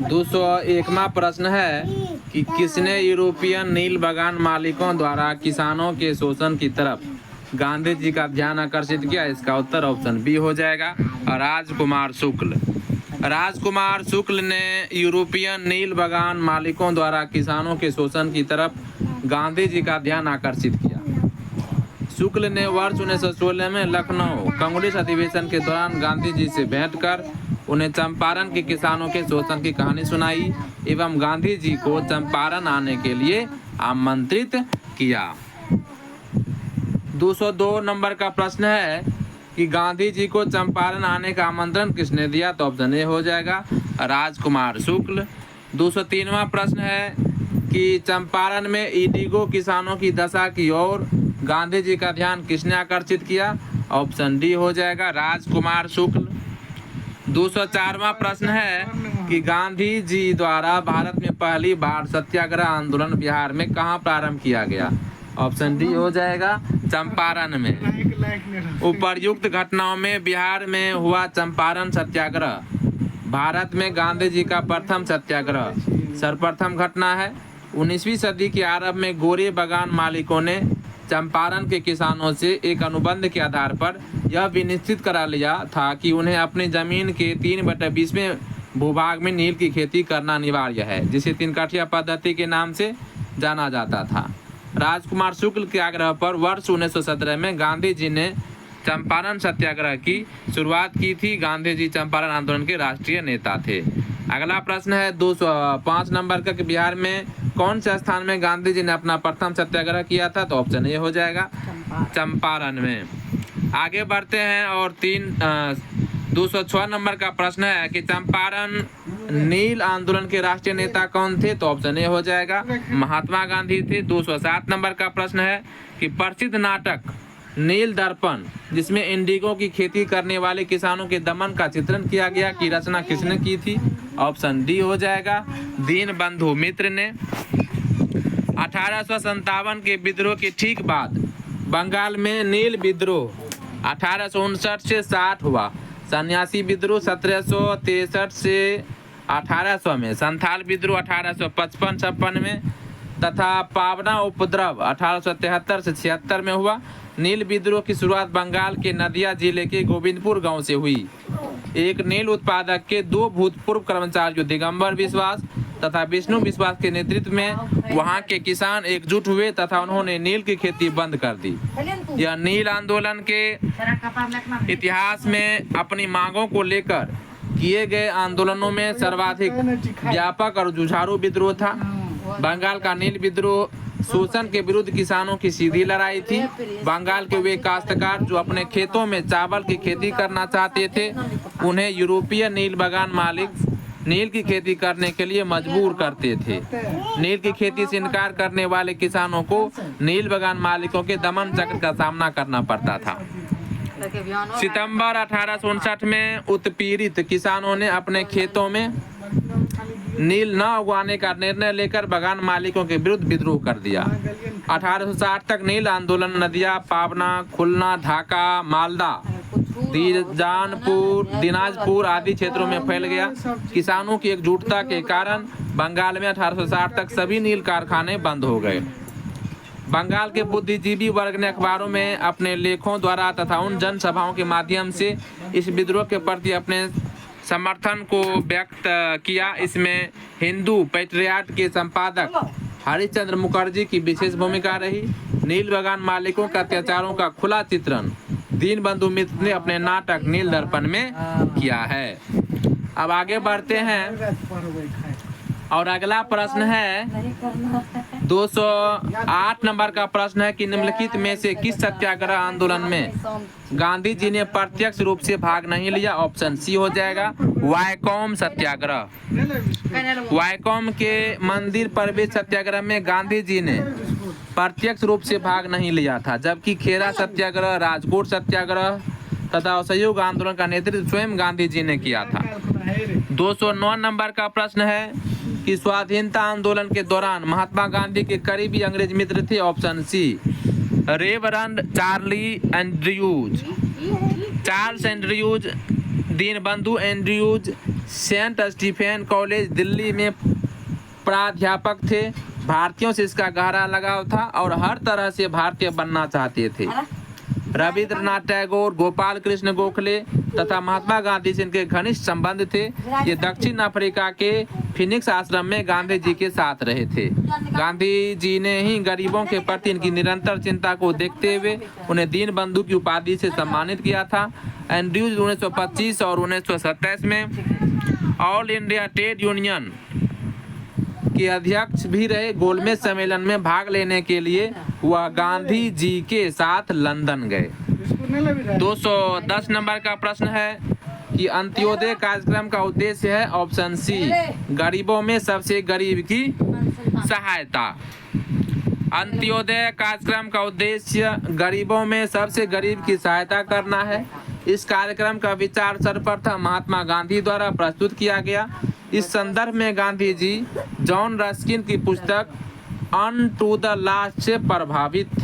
201वां प्रश्न है कि किसने यूरोपियन नील बागान मालिकों द्वारा किसानों के शोषण की तरफ गांधी जी का ध्यान आकर्षित किया? इसका उत्तर ऑप्शन बी हो जाएगा, राजकुमार शुक्ल। राजकुमार शुक्ल ने यूरोपियन नील बागान मालिकों द्वारा किसानों के शोषण की तरफ गांधी जी का ध्यान आकर्षित किया। शुक्ल ने वर्ष 1916 में लखनऊ कांग्रेस अधिवेशन के दौरान गांधी जी से भेंट कर उन्हें चंपारण के किसानों के शोषण की कहानी सुनाई एवं गांधी जी को चंपारण आने के लिए आमंत्रित किया। 202 नंबर का प्रश्न है कि गांधी जी को चंपारण आने का आमंत्रण किसने दिया? तो ऑप्शन ए हो जाएगा, राजकुमार शुक्ल। 203वां प्रश्न है कि चंपारण में इंडिगो किसानों की दशा की ओर गांधी जी का ध्यान किसने आकर्षित किया? ऑप्शन डी हो जाएगा, राजकुमार शुक्ल। 204वां प्रश्न है कि गांधी जी द्वारा भारत में पहली बार सत्याग्रह आंदोलन बिहार में कहाँ प्रारंभ किया गया? ऑप्शन डी हो जाएगा, चंपारण में। उपर्युक्त घटनाओं में बिहार में हुआ चंपारण सत्याग्रह भारत में गांधी जी का प्रथम सत्याग्रह सर्वप्रथम घटना है। 19वीं सदी के आरंभ में गोरे बागान मालिकों ने चंपारण के किसानों से एक अनुबंध के आधार पर यह विनिश्चित करा लिया था कि उन्हें अपनी जमीन के 3/20 भूभाग में नील की खेती करना अनिवार्य है, जिसे 3 कठिया पद्धति के नाम से जाना जाता था। राजकुमार शुक्ल के आग्रह पर वर्ष 1917 में गांधी जी ने चंपारण सत्याग्रह की शुरुआत की थी। गांधी जी चंपारण आंदोलन के राष्ट्रीय नेता थे। अगला प्रश्न है 205 नंबर का कि बिहार में कौन से स्थान में गांधी जी ने अपना प्रथम सत्याग्रह किया था? तो ऑप्शन ए हो जाएगा, चंपारण में। आगे बढ़ते हैं और 206 नंबर का प्रश्न है कि चंपारण नील आंदोलन के राष्ट्रीय नेता कौन थे? तो ऑप्शन ए हो जाएगा, महात्मा गांधी थे। 207 नंबर का प्रश्न है कि प्रसिद्ध नाटक नील दर्पण जिसमें इंडिगो की खेती करने वाले किसानों के दमन का चित्रण किया गया की रचना किसने की थी? ऑप्शन डी हो जाएगा, दीनबंधु मित्र ने। 1857 के विद्रोह के ठीक बाद बंगाल में नील विद्रोह 1859 से 60 हुआ। सन्यासी विद्रोह 1763 से 1800 में, संथाल विद्रोह 1855-56 में तथा पावना उपद्रव 1873 से 76 में हुआ। नील विद्रोह की शुरुआत बंगाल के नदिया जिले के गोविंदपुर गांव से हुई। एक नील उत्पादक के 2 भूतपूर्व कर्मचारियों दिगंबर विश्वास तथा विष्णु विश्वास के नेतृत्व में वहां के किसान एकजुट हुए तथा उन्होंने नील की खेती बंद कर दी। यह नील आंदोलन के इतिहास में अपनी मांगों को लेकर किए गए आंदोलनों में सर्वाधिक व्यापक और जुझारू विद्रोह था। बंगाल का नील विद्रोह शोषण के विरुद्ध किसानों की सीधी लड़ाई थी। बंगाल के वे काश्तकार जो अपने खेतों में चावल की खेती करना चाहते थे, उन्हें यूरोपीय नील बागान मालिक नील की खेती करने के लिए मजबूर करते थे। नील की खेती से इनकार करने वाले किसानों को नील बागान मालिकों के दमन चक्र का सामना करना पड़ता था। सितंबर 1859 में उत्पीड़ित किसानों ने अपने खेतों में नील न उगाने का निर्णय लेकर बागान मालिकों के विरुद्ध विद्रोह कर दिया। 1860 तक नील आंदोलन नदिया, पावना, खुलना, ढाका, मालदा, दिनाजपुर आदि क्षेत्रों में फैल गया। किसानों की एकजुटता के कारण बंगाल में 1860 तक सभी नील कारखाने बंद हो गए। बंगाल के बुद्धिजीवी वर्ग ने अखबारों में अपने लेखों द्वारा तथा उन जनसभाओं के माध्यम से इस विद्रोह के प्रति अपने समर्थन को व्यक्त किया। इसमें हिंदू पैट्रियट के संपादक हरिश्चंद्र मुखर्जी की विशेष भूमिका रही। नील बागान मालिकों के अत्याचारों का खुला चित्रण दीनबंधु मित्र ने अपने नाटक नील दर्पण में किया है। अब आगे बढ़ते हैं और अगला प्रश्न है 208 नंबर का प्रश्न है कि निम्नलिखित में से किस सत्याग्रह आंदोलन में गांधी जी ने प्रत्यक्ष रूप से भाग नहीं लिया? ऑप्शन सी हो जाएगा, वायकोम सत्याग्रह। वायकोम के मंदिर प्रवेश सत्याग्रह में गांधी जी ने प्रत्यक्ष रूप से भाग नहीं लिया था, जबकि खेरा सत्याग्रह, राजकोट सत्याग्रह तथा असहयोग आंदोलन का नेतृत्व स्वयं गांधी जी ने किया था। 209 नंबर का प्रश्न है कि स्वाधीनता आंदोलन के दौरान महात्मा गांधी के करीबी अंग्रेज मित्र थे? Option C, Reverend Charles Andrews, Deenbandhu Andrews, Saint Stephen College Delhi में प्राध्यापक थे। भारतीयों से इसका गहरा लगाव था और हर तरह से भारतीय बनना चाहते थे। रविंद्रनाथ टैगोर, गोपाल कृष्ण गोखले तथा महात्मा गांधी से इनके घनिष्ठ संबंध थे। ये दक्षिण अफ्रीका के फिनिक्स आश्रम में गांधी जी के साथ रहे थे। गांधी जी ने ही गरीबों के प्रति इनकी निरंतर चिंता को देखते हुए उन्हें दीन बंधु की उपाधि से सम्मानित किया था। एंड्रयूज 1925 और 1927 में ऑल इंडिया ट्रेड यूनियन के अध्यक्ष भी रहे। गोलमेज सम्मेलन में भाग लेने के लिए वह गांधी जी के साथ लंदन गए। 210 नंबर का प्रश्न है कि अंत्योदय कार्यक्रम का उद्देश्य है ऑप्शन सी, गरीबों में सबसे गरीब की सहायता। अंत्योदय कार्यक्रम का उद्देश्य गरीबों में सबसे गरीब की सहायता करना है। इस कार्यक्रम का विचार सर्वप्रथम महात्मा गांधी द्वारा प्रस्तुत किया गया। इस संदर्भ में गांधी जी जॉन रस्किन की पुस्तक अन टू द लास्ट से प्रभावित थे।